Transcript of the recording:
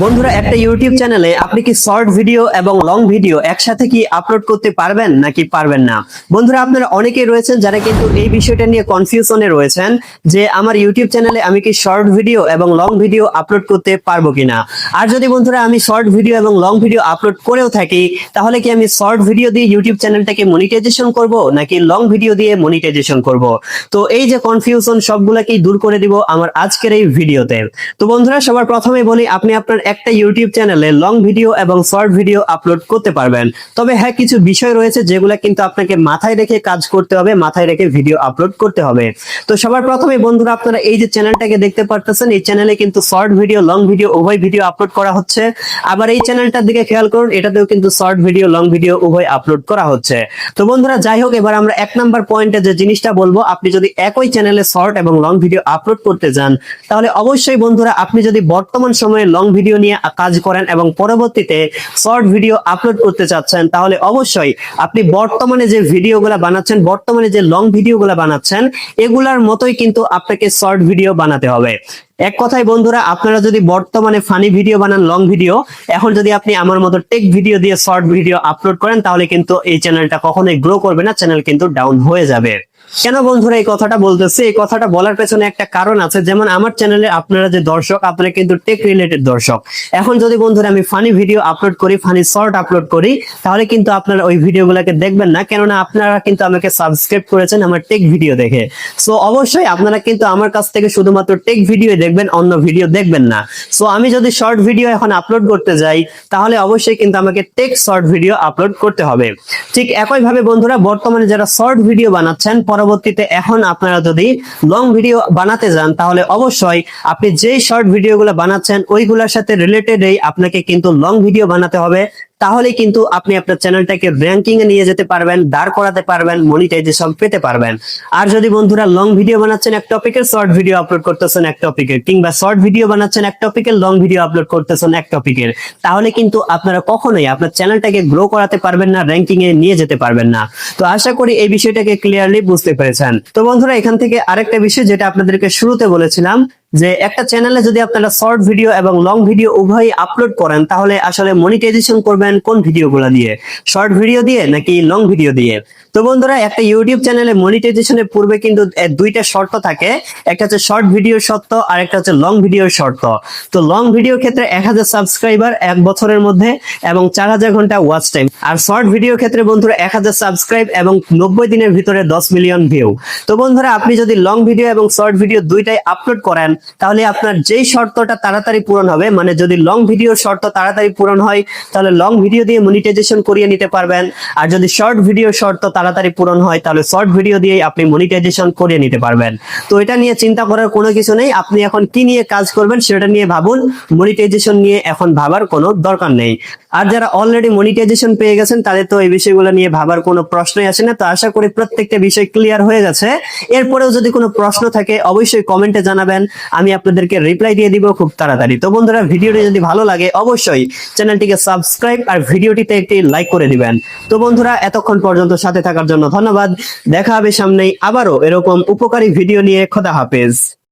বন্ধুরা, একটা ইউটিউব চ্যানেলে আপনি কি শর্ট ভিডিও এবং লং ভিডিও একসাথে কি আপলোড করতে পারবেন নাকি পারবেন না? বন্ধুরা, আপনারা অনেকেই রয়েছেন যারা কিন্তু এই বিষয়টা নিয়ে কনফিউশনে রয়েছেন যে আমার ইউটিউব চ্যানেলে আমি কি শর্ট ভিডিও এবং লং ভিডিও আপলোড করতে পারবো কিনা। আর যদি বন্ধুরা আমি শর্ট ভিডিও এবং লং ভিডিও আপলোড করেও থাকি, তাহলে কি আমি শর্ট ভিডিও দিয়ে ইউটিউব চ্যানেলটাকে মনিটাইজেশন করব নাকি লং ভিডিও দিয়ে মনিটাইজেশন করব? তো এই যে কনফিউশন সবগুলাকেই দূর করে দিব আমার আজকের এই ভিডিওতে। তো বন্ধুরা, সবার প্রথমে বলি, আপনি আপনার একটা ইউটিউব চ্যানেলে লং ভিডিও এবং শর্ট ভিডিও আপলোড করতে পারবেন। তবে হ্যাঁ, কিছু বিষয় রয়েছে যেগুলো কিন্তু আপনাকে মাথায় রেখে কাজ করতে হবে, মাথায় রেখে ভিডিও আপলোড করতে হবে। তো সবার প্রথমে বন্ধুরা, আপনারা এই যে চ্যানেলটাকে দেখতে পারতেছেন, এই চ্যানেলে কিন্তু শর্ট ভিডিও লং ভিডিও উভয় ভিডিও আপলোড করা হচ্ছে। আবার এই চ্যানেলটার দিকে খেয়াল করুন, এটাতেও কিন্তু শর্ট ভিডিও লং ভিডিও উভয় আপলোড করা হচ্ছে। তো বন্ধুরা, যাই হোক, এবার আমরা এক নাম্বার পয়েন্টে যে জিনিসটা বলবো, আপনি যদি একই চ্যানেলে শর্ট এবং লং ভিডিও আপলোড করতে যান, তাহলে অবশ্যই বন্ধুরা, আপনি যদি বর্তমান সময়ে লং ভিডিও নিয়ে কাজ করেন এবং পরবর্তীতে শর্ট ভিডিও আপলোড করতে চাচ্ছেন, তাহলে অবশ্যই আপনি বর্তমানে যে ভিডিওগুলো বানাচ্ছেন, বর্তমানে যে লং ভিডিওগুলো বানাচ্ছেন, এগুলার মতোই কিন্তু আপনাকে শর্ট ভিডিও বানাতে হবে। এক কথায় বন্ধুরা, আপনারা যদি বর্তমানে ফানি ভিডিও বানান, লং ভিডিও, এখন যদি আপনি আমার মতো টেক ভিডিও দিয়ে শর্ট ভিডিও আপলোড করেন, তাহলে কিন্তু এই চ্যানেলটা কখনোই গ্রো করবে না, চ্যানেল কিন্তু ডাউন হয়ে যাবে। কেন বন্ধুরা এই কথাটা বলতেছি? এই কথাটা বলার পেছনে একটা কারণ আছে। যেমন আমার চ্যানেলে আপনারা যে দর্শক, আপনারা কিন্তু টেক রিলেটেড দর্শক। এখন যদি বন্ধুরা আমি ফানি ভিডিও আপলোড করি, ফানি শর্ট আপলোড করি, তাহলে কিন্তু আপনারা ওই ভিডিওগুলোকে দেখবেন না, কেননা আপনারা কিন্তু আমাকে সাবস্ক্রাইব করেছেন আমার টেক ভিডিও দেখে। সো অবশ্যই আপনারা কিন্তু আমার কাছ থেকে শুধুমাত্র টেক ভিডিও দেখবেন, অন্য ভিডিও দেখবেন না। সো আমি যদি শর্ট ভিডিও এখন আপলোড করতে যাই, তাহলে অবশ্যই কিন্তু আমাকে টেক শর্ট ভিডিও আপলোড করতে হবে। ঠিক একই ভাবে বন্ধুরা, বর্তমানে যারা শর্ট ভিডিও বানাচ্ছেন, পরবর্তীতে এখন আপনারা যদি লং ভিডিও বানাতে যান, তাহলে অবশ্যই আপনি যেই শর্ট ভিডিওগুলো বানাচ্ছেন ওইগুলোর সাথে রিলেটেডই আপনাকে কিন্তু লং ভিডিও বানাতে হবে। তাহলে কিন্তু আপনি আপনার চ্যানেলটাকে র্যাঙ্কিং এ নিয়ে যেতে পারবেন, দাঁড় করাতে পারবেন, মনিটাইজেশন পেতে পারবেন। আর যদি বন্ধুরা লং ভিডিও বানাচ্ছেন এক টপিকের, শর্ট ভিডিও আপলোড করতেছেন এক টপিকের, কিংবা শর্ট ভিডিও বানাচ্ছেন এক টপিকের, লং ভিডিও আপলোড করতেছেন এক টপিকের, তাহলে কিন্তু আপনারা কখনোই আপনার চ্যানেলটাকে গ্রো করাতে পারবেন না, র্যাঙ্কিং এ নিয়ে যেতে পারবেন না। তো আশা করি এই বিষয়টাকে ক্লিয়ারলি বুঝতে পেরেছেন। তো বন্ধুরা, এখান থেকে আরেকটা বিষয় যেটা আপনাদেরকে শুরুতে বলেছিলাম, যে একটা চ্যানেলে যদি আপনারা শর্ট ভিডিও এবং লং ভিডিও উভয়ই আপলোড করেন, তাহলে আসলে মনিটাইজেশন করবেন কোন ভিডিওগুলো দিয়ে, শর্ট ভিডিও দিয়ে নাকি লং ভিডিও দিয়ে? তো বন্ধুরা, একটা ইউটিউব চ্যানেলে মনিটাইজেশনের পূর্বে কিন্তু দুইটা শর্ত থাকে। একটা হচ্ছে শর্ট ভিডিও শর্ত, আর একটা হচ্ছে লং ভিডিও শর্ত। তো লং ভিডিও ক্ষেত্রে 1000 সাবস্ক্রাইবার 1 বছরের মধ্যে এবং 4000 ঘন্টা ওয়াচ টাইম। আর শর্ট ভিডিও ক্ষেত্রে বন্ধুরা 1000 সাবস্ক্রাইব এবং 90 দিনের ভিতরে 10 মিলিয়ন ভিউ। তো বন্ধুরা, আপনি যদি লং ভিডিও এবং শর্ট ভিডিও দুইটাই আপলোড করেন, তাহলে আপনার যেই শর্তটা তাড়াতাড়ি পূরণ হবে, মানে যদি লং ভিডিও শর্ত তাড়াতাড়ি পূরণ হয়, তাহলে লং ভিডিও দিয়ে মনিটাইজেশন করিয়ে নিতে পারবেন। আর যদি শর্ট ভিডিও শর্ত তাড়াতাড়ি পূরণ হয়, তাহলে শর্ট ভিডিও দিয়ে আপনি মনিটাইজেশন করিয়ে নিতে পারবেন। তো এটা নিয়ে চিন্তা করার কোনো কিছু নেই। আপনি এখন কি নিয়ে কাজ করবেন সেটা নিয়ে ভাবুন, মনিটাইজেশন নিয়ে এখন ভাবার কোনো দরকার নেই। আর যারা অলরেডি মনিটাইজেশন পেয়ে গেছেন, তাদের তো এই বিষয়গুলো নিয়ে ভাবার কোনো প্রশ্নই আসে না। তো আশা করি প্রত্যেকটা বিষয় ক্লিয়ার হয়ে গেছে। এরপরেও যদি কোনো প্রশ্ন থাকে, অবশ্যই কমেন্টে জানাবেন, আমি আপনাদেরকে রিপ্লাই দিয়ে দিব খুব তাড়াতাড়ি। তো বন্ধুরা, ভিডিওটি যদি ভালো লাগে অবশ্যই চ্যানেলটিকে সাবস্ক্রাইব আর ভিডিওটিতে একটি লাইক করে দিবেন। তো বন্ধুরা, এতক্ষণ পর্যন্ত সাথে থাকার জন্য ধন্যবাদ। দেখা হবে সামনেই আবারও এরকম উপকারী ভিডিও নিয়ে। খোদা হাফেজ।